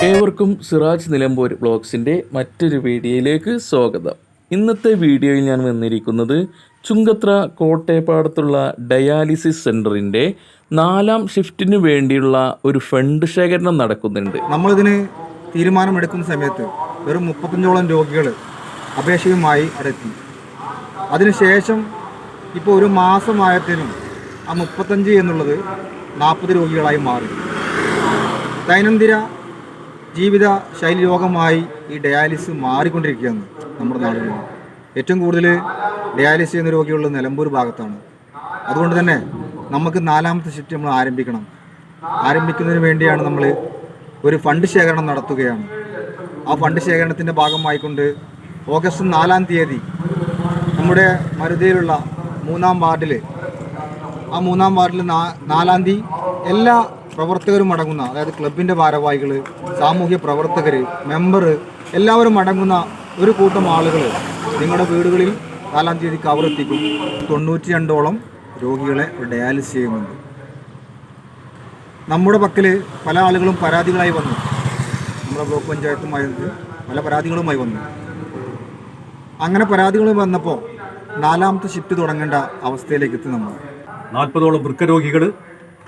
ഏവർക്കും സിറാജ് നിലമ്പൂർ ബ്ലോഗ്സിൻ്റെ മറ്റൊരു വീഡിയോയിലേക്ക് സ്വാഗതം. ഇന്നത്തെ വീഡിയോയിൽ ഞാൻ വന്നിരിക്കുന്നത് ചുങ്കത്ര കോട്ടയപ്പാടത്തുള്ള ഡയാലിസിസ് സെൻ്ററിൻ്റെ 4ാം ഷിഫ്റ്റിന് വേണ്ടിയുള്ള ഒരു ഫണ്ട് ശേഖരണം നടക്കുന്നുണ്ട്. നമ്മളിതിന് തീരുമാനമെടുക്കുന്ന സമയത്ത് വെറും 35ഓളം രോഗികൾ അപേക്ഷയുമായി അവിടെ എത്തി. അതിനുശേഷം ഇപ്പോൾ ഒരു മാസമായതിനും ആ 35 എന്നുള്ളത് 40 രോഗികളായി മാറി. ദൈനംദിന ജീവിത ശൈലി രോഗമായി ഈ ഡയാലിസിസ് മാറിക്കൊണ്ടിരിക്കുകയാണ് നമ്മുടെ നാട്ടിൽ. ഏറ്റവും കൂടുതൽ ഡയാലിസിസ് ചെയ്യുന്ന രോഗികളുള്ള നിലമ്പൂർ ഭാഗത്താണ്. അതുകൊണ്ട് തന്നെ നമുക്ക് 4ാമത്തെ ഷിഫ്റ്റ് നമ്മൾ ആരംഭിക്കുന്നതിന് വേണ്ടിയാണ് നമ്മൾ ഒരു ഫണ്ട് ശേഖരണം നടത്തുകയാണ്. ആ ഫണ്ട് ശേഖരണത്തിൻ്റെ ഭാഗമായിക്കൊണ്ട് ഓഗസ്റ്റ് 4-ാം തീയതി നമ്മുടെ മരുതയിലുള്ള 3-ാം വാർഡിൽ 4-ാം തീയതി എല്ലാ പ്രവർത്തകരും അടങ്ങുന്ന, അതായത് ക്ലബിൻ്റെ ഭാരവാഹികൾ, സാമൂഹ്യ പ്രവർത്തകർ, മെമ്പർ എല്ലാവരും അടങ്ങുന്ന ഒരു കൂട്ടം ആളുകൾ നിങ്ങളുടെ വീടുകളിൽ 4-ാം തീയതി കവറെത്തിക്കും. 92ഓളം രോഗികളെ ഡയാലിസിസ് ചെയ്യുന്നുണ്ട്. നമ്മുടെ പക്കൽ പല ആളുകളും പരാതികളായി വന്നു. നമ്മുടെ ബ്ലോക്ക് പഞ്ചായത്തുമായി പല പരാതികളുമായി വന്നു. അങ്ങനെ പരാതികൾ വന്നപ്പോൾ 4ാമത്തെ ഷിഫ്റ്റ് തുടങ്ങേണ്ട അവസ്ഥയിലേക്ക് എത്തി. നമ്മൾ 40ഓളം വൃക്കരോഗികൾ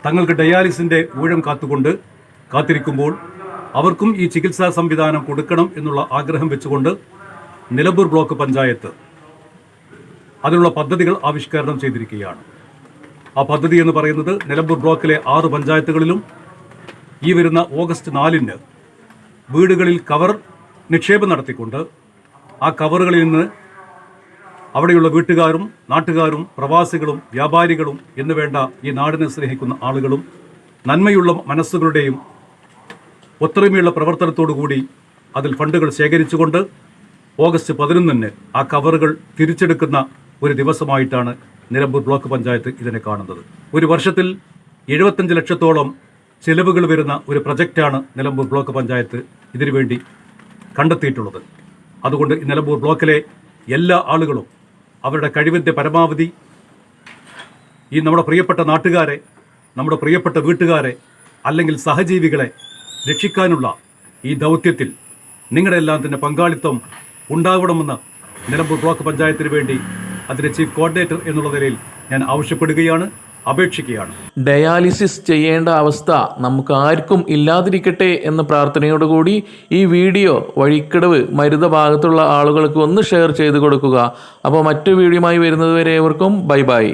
തങ്ങൾക്ക് ഡയാലിസിൻ്റെ ഊഴം കാത്തിരിക്കുമ്പോൾ അവർക്കും ഈ ചികിത്സാ സംവിധാനം കൊടുക്കണം എന്നുള്ള ആഗ്രഹം വെച്ചുകൊണ്ട് നിലമ്പൂർ ബ്ലോക്ക് പഞ്ചായത്ത് അതിനുള്ള പദ്ധതികൾ ആവിഷ്കരണം ചെയ്തിരിക്കുകയാണ്. ആ പദ്ധതി എന്ന് പറയുന്നത് നിലമ്പൂർ ബ്ലോക്കിലെ 6 പഞ്ചായത്തുകളിലും ഈ വരുന്ന ഓഗസ്റ്റ് 4-ന് വീടുകളിൽ കവർ നിക്ഷേപം നടത്തിക്കൊണ്ട് ആ കവറുകളിൽ നിന്ന് അവിടെയുള്ള വീട്ടുകാരും നാട്ടുകാരും പ്രവാസികളും വ്യാപാരികളും എന്ന് വേണ്ട ഈ നാടിനെ സ്നേഹിക്കുന്ന ആളുകളും നന്മയുള്ള മനസ്സുകളുടെയും ഒത്തൊരുമയുള്ള പ്രവർത്തനത്തോടു കൂടി അതിൽ ഫണ്ടുകൾ ശേഖരിച്ചുകൊണ്ട് ഓഗസ്റ്റ് 11-ന് ആ കവറുകൾ തിരിച്ചെടുക്കുന്ന ഒരു ദിവസമായിട്ടാണ് നിലമ്പൂർ ബ്ലോക്ക് പഞ്ചായത്ത് ഇതിനെ കാണുന്നത്. ഒരു വർഷത്തിൽ 75 ലക്ഷത്തോളം ചിലവുകൾ വരുന്ന ഒരു പ്രൊജക്റ്റാണ് നിലമ്പൂർ ബ്ലോക്ക് പഞ്ചായത്ത് ഇതിനുവേണ്ടി കണ്ടെത്തിയിട്ടുള്ളത്. അതുകൊണ്ട് നിലമ്പൂർ ബ്ലോക്കിലെ എല്ലാ ആളുകളും അവരുടെ കഴിവിൻ്റെ പരമാവധി ഈ നമ്മുടെ പ്രിയപ്പെട്ട നാട്ടുകാരെ, നമ്മുടെ പ്രിയപ്പെട്ട വീട്ടുകാരെ അല്ലെങ്കിൽ സഹജീവികളെ രക്ഷിക്കാനുള്ള ഈ ദൗത്യത്തിൽ നിങ്ങളുടെ എല്ലാം തന്നെ പങ്കാളിത്തം ഉണ്ടാവണമെന്ന് നിലമ്പൂർ ബ്ലോക്ക് പഞ്ചായത്തിന് വേണ്ടി അതിൻ്റെ ചീഫ് കോർഡിനേറ്റർ എന്നുള്ള നിലയിൽ ഞാൻ ആവശ്യപ്പെടുകയാണ്, അപേക്ഷിക്കുകയാണ്. ഡയാലിസിസ് ചെയ്യേണ്ട അവസ്ഥ നമുക്ക് ആർക്കും ഇല്ലാതിരിക്കട്ടെ എന്ന പ്രാർത്ഥനയോടുകൂടി ഈ വീഡിയോ വഴിക്കടവ് മരുത ഭാഗത്തുള്ള ആളുകൾക്ക് ഒന്ന് ഷെയർ ചെയ്ത് കൊടുക്കുക. അപ്പോൾ മറ്റു വീഡിയോയുമായി വരുന്നതുവരെ ഏവർക്കും ബൈ ബൈ.